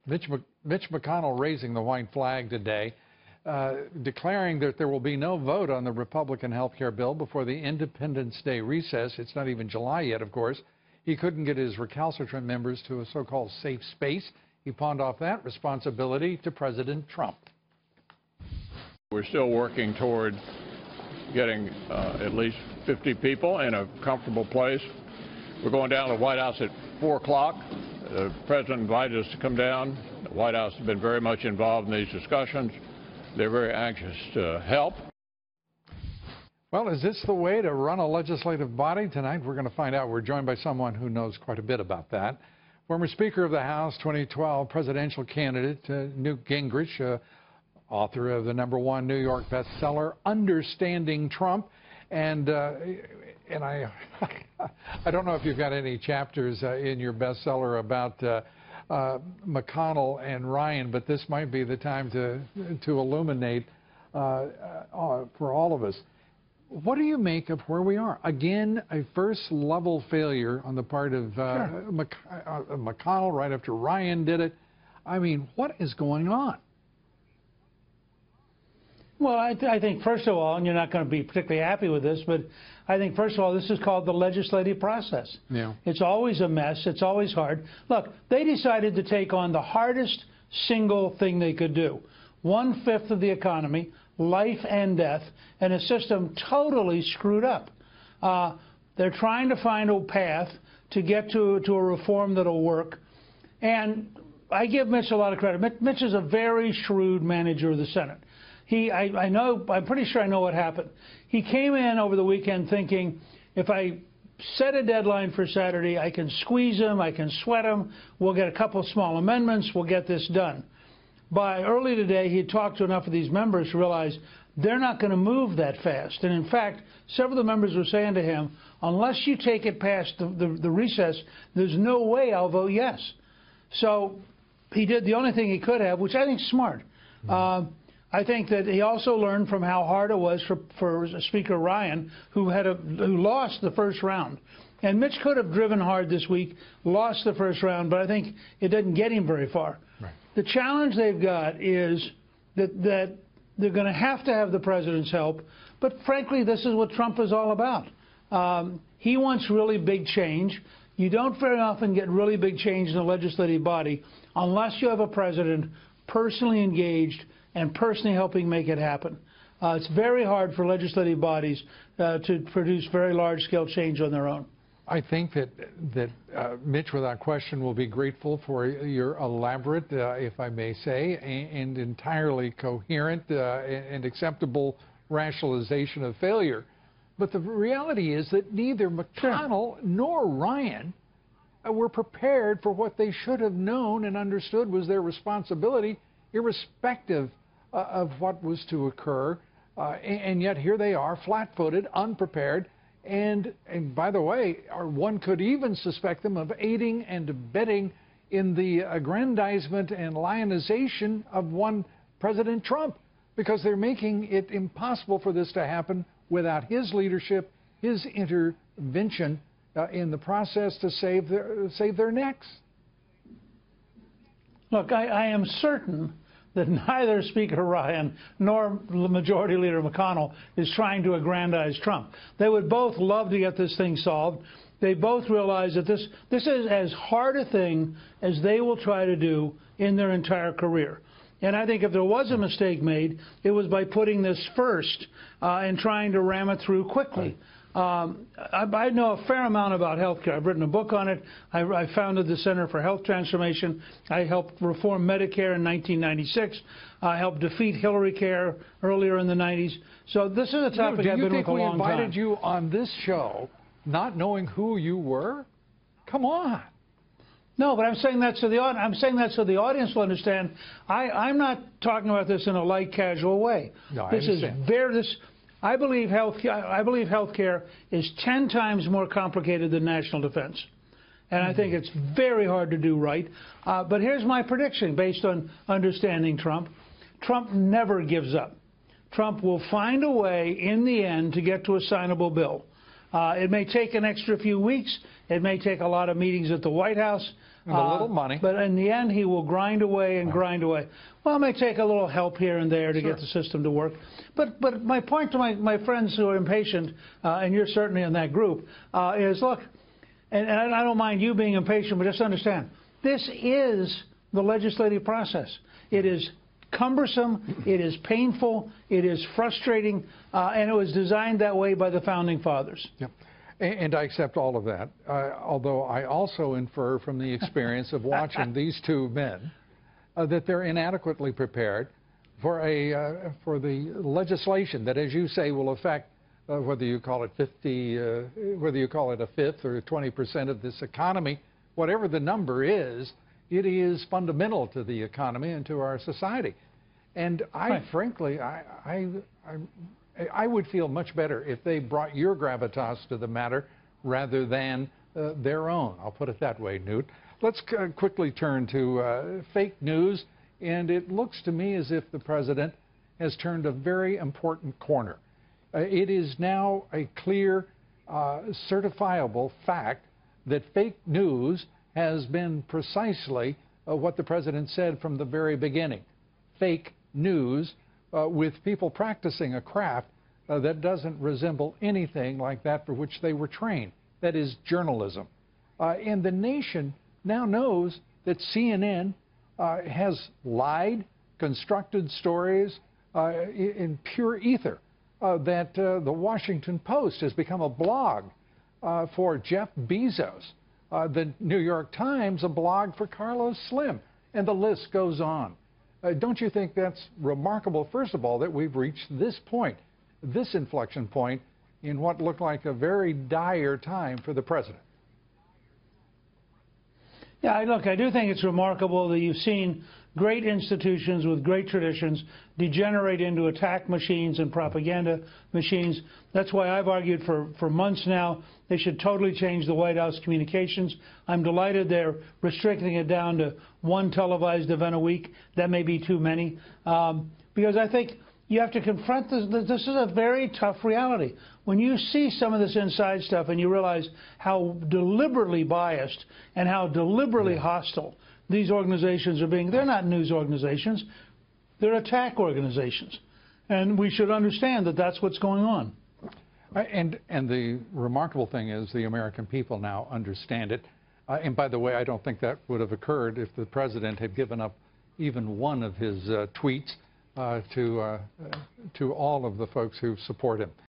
Mitch McConnell raising the white flag today, declaring that there will be no vote on the Republican health care bill before the Independence Day recess. It's not even July yet, of course. He couldn't get his recalcitrant members to a so-called safe space. He pawned off that responsibility to President Trump. We're still working toward getting at least 50 people in a comfortable place. We're going down to the White House at 4 o'clock. The President invited us to come down. The White House has been very much involved in these discussions. They're very anxious to help. Well, is this the way to run a legislative body tonight? We're going to find out. We're joined by someone who knows quite a bit about that. Former Speaker of the House, 2012 presidential candidate Newt Gingrich, author of the #1 New York bestseller, Understanding Trump. And I don't know if you've got any chapters in your bestseller about McConnell and Ryan, but this might be the time to illuminate for all of us. What do you make of where we are? Again, a first-level failure on the part of McConnell right after Ryan did it. I mean, what is going on? Well, I think, first of all, and you're not going to be particularly happy with this, but I think, first of all, this is called the legislative process. Yeah. It's always a mess. It's always hard. Look, they decided to take on the hardest single thing they could do. 1/5 of the economy, life and death, and a system totally screwed up. They're trying to find a path to get to a reform that'll work. And I give Mitch a lot of credit. Mitch is a very shrewd manager of the Senate. I'm pretty sure I know what happened. He came in over the weekend thinking, if I set a deadline for Saturday, I can squeeze him, I can sweat him, we'll get a couple of small amendments, we'll get this done. By early today, he had talked to enough of these members to realize they're not going to move that fast. And in fact, several of the members were saying to him, unless you take it past the recess, there's no way I'll vote yes. So he did the only thing he could have, which I think is smart. I think that he also learned from how hard it was for Speaker Ryan, who lost the first round. And Mitch could have driven hard this week, lost the first round, but I think it didn't get him very far. Right. The challenge they've got is that they're going to have the president's help, but frankly, this is what Trump is all about. He wants really big change. You don't very often get really big change in the legislative body unless you have a president personally engaged and personally helping make it happen. It's very hard for legislative bodies to produce very large-scale change on their own. I think that Mitch, without question, will be grateful for your elaborate, if I may say, and entirely coherent and acceptable rationalization of failure. But the reality is that neither McConnell nor Ryan were prepared for what they should have known and understood was their responsibility, irrespective of what was to occur, and yet here they are, flat-footed, unprepared, and by the way, one could even suspect them of aiding and abetting in the aggrandizement and lionization of one President Trump, because they're making it impossible for this to happen without his leadership, his intervention in the process to save their necks. Look, I am certain that neither Speaker Ryan nor Majority Leader McConnell is trying to aggrandize Trump. They would both love to get this thing solved. They both realize that this is as hard a thing as they will try to do in their entire career. And I think if there was a mistake made, it was by putting this first and trying to ram it through quickly. I know a fair amount about health care. I've written a book on it. I founded the Center for Health Transformation. I helped reform Medicare in 1996. I helped defeat Hillary Care earlier in the 90s. So this is a topic I've been with a long time. Do you think we invited you on this show not knowing who you were? Come on. No, but I'm saying that so the audience will understand. I'm not talking about this in a light, casual way. No, this is I believe healthcare is 10 times more complicated than national defense, and I think it's very hard to do right. But here's my prediction based on understanding Trump. Trump never gives up. Trump will find a way in the end to get to a signable bill. It may take an extra few weeks. It may take a lot of meetings at the White House. And a little money. But in the end, he will grind away and grind away. Well, it may take a little help here and there to get the system to work. But my point to my friends who are impatient, and you're certainly in that group, is look, and I don't mind you being impatient, but just understand, this is the legislative process. It is cumbersome, it is painful, it is frustrating, and it was designed that way by the Founding Fathers. Yep. And I accept all of that, although I also infer from the experience of watching these two men that they're inadequately prepared for the legislation that, as you say, will affect whether you call it 50, whether you call it a fifth or 20% of this economy, whatever the number is, it is fundamental to the economy and to our society. And frankly, I would feel much better if they brought your gravitas to the matter rather than their own. I'll put it that way, Newt. Let's quickly turn to fake news. And it looks to me as if the president has turned a very important corner. It is now a clear, certifiable fact that fake news has been precisely what the president said from the very beginning. Fake news with people practicing a craft that doesn't resemble anything like that for which they were trained. That is journalism. And the nation now knows that CNN has lied, constructed stories in pure ether, that the Washington Post has become a blog for Jeff Bezos, the New York Times a blog for Carlos Slim, and the list goes on. Don't you think that's remarkable, first of all, that we've reached this point, this inflection point, in what looked like a very dire time for the president? Yeah, look, I do think it's remarkable that you've seen great institutions with great traditions degenerate into attack machines and propaganda machines. That's why I've argued for months now they should totally change the White House communications. I'm delighted they're restricting it down to one televised event a week. That may be too many, because I think you have to confront this. This is a very tough reality. When you see some of this inside stuff and you realize how deliberately biased and how deliberately hostile these organizations are being, they're not news organizations, they're attack organizations. And we should understand that that's what's going on. And the remarkable thing is the American people now understand it. And by the way, I don't think that would have occurred if the president had given up even one of his tweets to all of the folks who support him.